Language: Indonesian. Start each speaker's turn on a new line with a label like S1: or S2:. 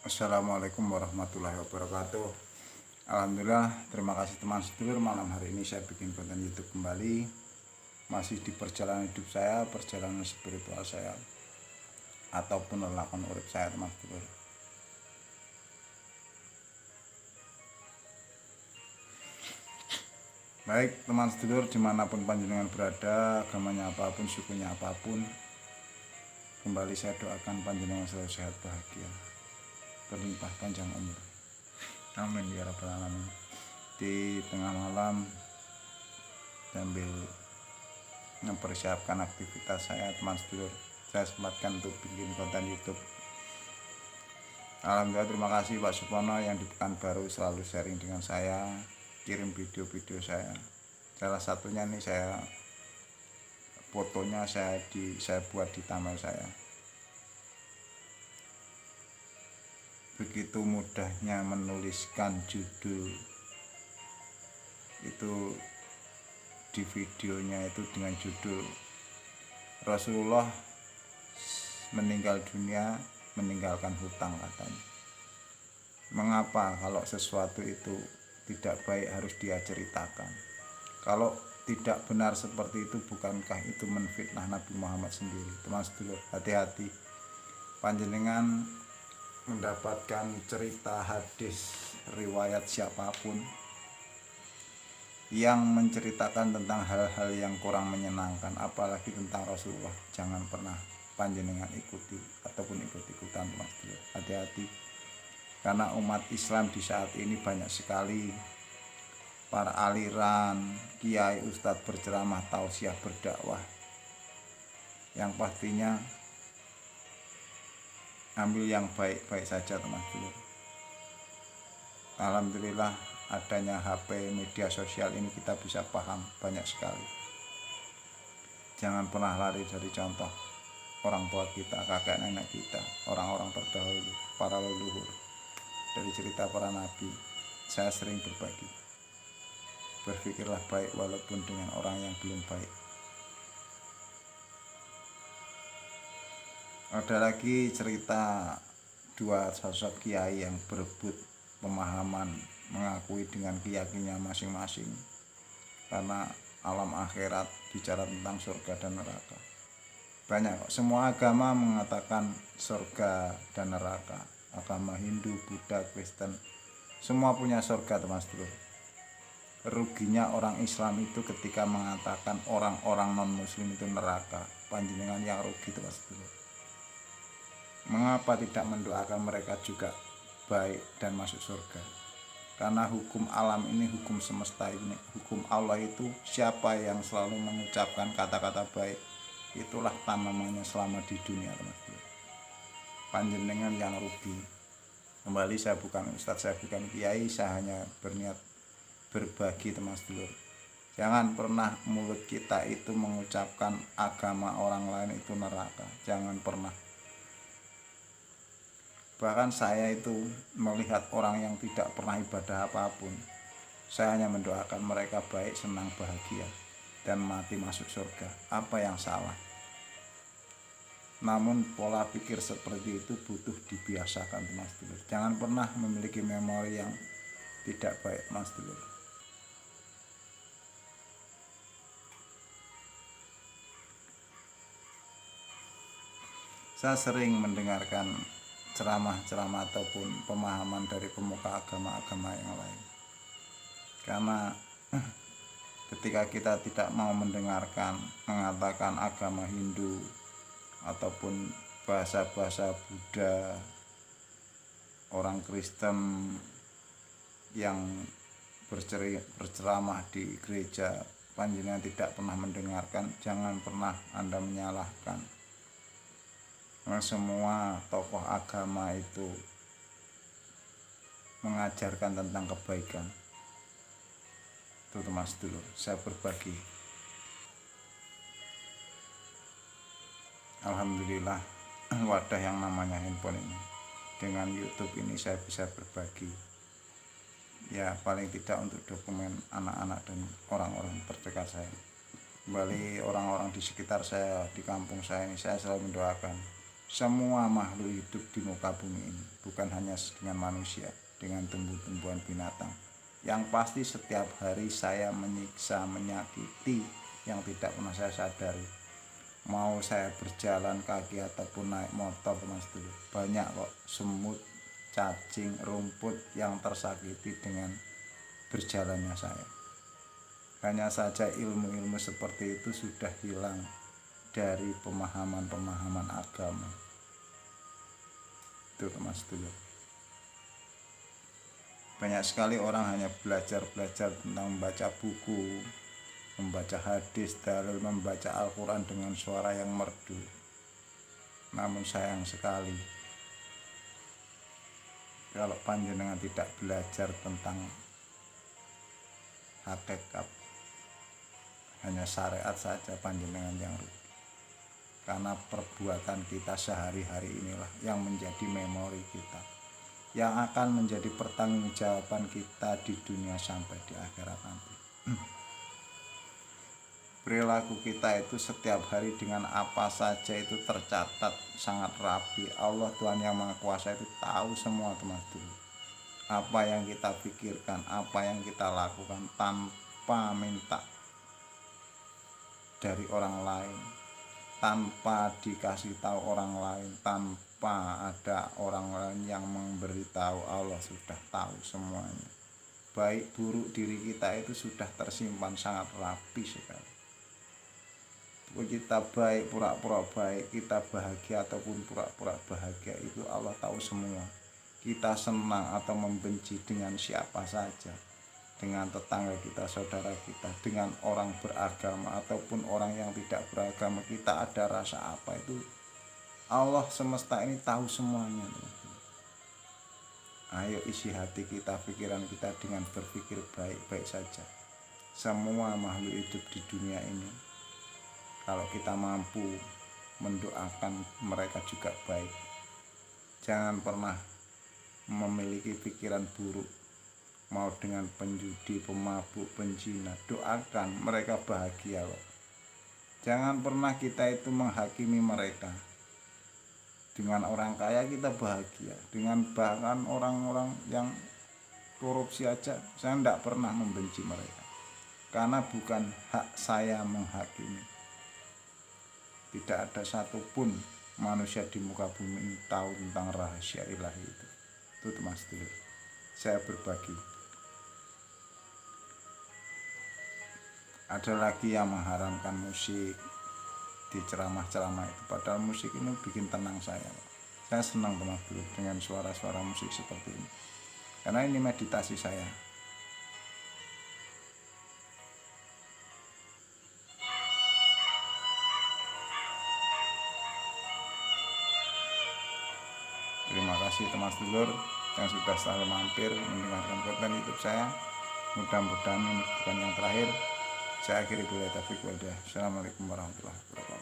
S1: Assalamualaikum warahmatullahi wabarakatuh. Alhamdulillah, terima kasih teman sedulur. Malam hari ini saya bikin konten YouTube kembali. Masih di perjalanan hidup saya, perjalanan spiritual saya, ataupun lelakan urip saya teman sedulur. Baik teman sedulur, dimanapun panjenengan berada, agamanya apapun, sukunya apapun, kembali saya doakan panjenengan selalu sehat, bahagia, berlimpah panjang umur. Amin ya rabbal alamin. Di tengah malam sambil mempersiapkan aktivitas saya teman sedulur, saya sempatkan untuk bikin konten YouTube. Alhamdulillah, terima kasih Pak Supono yang di Pekanbaru selalu sharing dengan saya, kirim video-video saya. Salah satunya nih, fotonya saya buat di thumbnail saya. Begitu mudahnya menuliskan judul itu di videonya itu dengan judul Rasulullah meninggal dunia meninggalkan hutang katanya. Mengapa kalau sesuatu itu tidak baik harus dia ceritakan? Kalau tidak benar seperti itu, bukankah itu menfitnah Nabi Muhammad sendiri? Teman sedulur, hati-hati. Panjenengan mendapatkan cerita hadis riwayat siapapun yang menceritakan tentang hal-hal yang kurang menyenangkan, apalagi tentang Rasulullah, jangan pernah panjenengan ikuti ataupun ikut-ikutan teman sedulur. Hati-hati, karena umat Islam di saat ini banyak sekali para aliran, kiai, ustadz berceramah, tausiah, berdakwah, yang pastinya ambil yang baik-baik saja teman sedulur. Alhamdulillah, adanya HP, media sosial ini kita bisa paham banyak sekali. Jangan pernah lari dari contoh orang tua kita, kakek nenek kita, orang-orang terdahulu, para leluhur. Dari cerita para nabi, saya sering berbagi. Berpikirlah baik walaupun dengan orang yang belum baik. Ada lagi cerita dua sosok kiai yang berebut pemahaman, mengakui dengan keyakinannya masing-masing, karena alam akhirat bicara tentang surga dan neraka. Banyak kok, semua agama mengatakan surga dan neraka. Agama Hindu, Buddha, Kristen, semua punya surga teman sedulur. Ruginya orang Islam itu ketika mengatakan orang-orang non muslim itu neraka. Panjenengan yang rugi teman sedulur. Mengapa tidak mendoakan mereka juga baik dan masuk surga? Karena hukum alam ini, hukum semesta ini, hukum Allah itu, siapa yang selalu mengucapkan kata-kata baik, itulah tanamannya selama di dunia teman-teman. Panjenengan yang rugi. Kembali, saya bukan ustadz, saya bukan kiai, saya hanya berniat berbagi teman sedulur. Jangan pernah mulut kita itu mengucapkan agama orang lain itu neraka. Jangan pernah. Bahkan saya itu melihat orang yang tidak pernah ibadah apapun, saya hanya mendoakan mereka baik, senang, bahagia, dan mati masuk surga. Apa yang salah? Namun pola pikir seperti itu butuh dibiasakan teman sedulur. Jangan pernah memiliki memori yang tidak baik teman sedulur. Saya sering mendengarkan ceramah-ceramah ataupun pemahaman dari pemuka agama-agama yang lain, karena ketika kita tidak mau mendengarkan mengatakan agama Hindu ataupun bahasa-bahasa Buddha, orang Kristen yang berceramah di gereja, panjenengan tidak pernah mendengarkan, jangan pernah Anda menyalahkan. Semua tokoh agama itu mengajarkan tentang kebaikan. Itu teman sedulur, saya berbagi. Alhamdulillah, wadah yang namanya handphone ini, dengan YouTube ini saya bisa berbagi. Ya paling tidak untuk dokumen anak-anak dan orang-orang terdekat saya. Kembali orang-orang di sekitar saya, di kampung saya ini, saya selalu mendoakan semua makhluk hidup di muka bumi ini, bukan hanya dengan manusia, dengan tumbuh-tumbuhan binatang. Yang pasti setiap hari saya menyiksa, menyakiti yang tidak pernah saya sadari. Mau saya berjalan kaki ataupun naik motor, Mas Dulu, banyak kok semut, cacing, rumput yang tersakiti dengan berjalannya saya. Hanya saja ilmu-ilmu seperti itu sudah hilang dari pemahaman-pemahaman agama. Itu Mas Dulu. Banyak sekali orang hanya belajar tentang membaca buku, membaca hadis, dalil, membaca Al-Quran dengan suara yang merdu. Namun sayang sekali, kalau panjenengan tidak belajar tentang hakikat, hanya syariat saja, panjenengan yang rugi. Karena perbuatan kita sehari-hari inilah yang menjadi memori kita, yang akan menjadi pertanggungjawaban kita di dunia sampai di akhirat nanti. Perilaku kita itu setiap hari dengan apa saja itu tercatat sangat rapi. Allah Tuhan yang Maha Kuasa itu tahu semua, teman-teman. Apa yang kita pikirkan, apa yang kita lakukan tanpa minta dari orang lain, tanpa dikasih tahu orang lain, tanpa ada orang lain yang memberitahu, Allah sudah tahu semuanya. Baik buruk diri kita itu sudah tersimpan sangat rapi sekali. Kita baik, pura-pura baik, kita bahagia ataupun pura-pura bahagia, itu Allah tahu semua. Kita senang atau membenci dengan siapa saja, dengan tetangga kita, saudara kita, dengan orang beragama ataupun orang yang tidak beragama, kita ada rasa apa, itu Allah semesta ini tahu semuanya. Ayo isi hati kita, pikiran kita dengan berpikir baik-baik saja. Semua makhluk hidup di dunia ini, kalau kita mampu mendoakan mereka juga baik. Jangan pernah memiliki pikiran buruk, mau dengan penjudi, pemabuk, penzina, doakan mereka bahagia loh. Jangan pernah kita itu menghakimi mereka. Dengan orang kaya kita bahagia, dengan bahkan orang-orang yang korupsi aja saya tidak pernah membenci mereka, karena bukan hak saya menghakimi. Tidak ada satupun manusia di muka bumi ini tahu tentang rahasia ilahi itu. Itu Mas Dulu, saya berbagi. Ada lagi yang mengharamkan musik di ceramah-ceramah itu, padahal musik ini bikin tenang saya. Saya senang Mas Dulu dengan suara-suara musik seperti ini, karena ini meditasi saya. Terima kasih teman sedulur yang sudah selalu mampir mendengarkan konten YouTube saya. Mudah-mudahan ini bukan yang terakhir. Saya akhiri dulu. Assalamualaikum warahmatullahi wabarakatuh.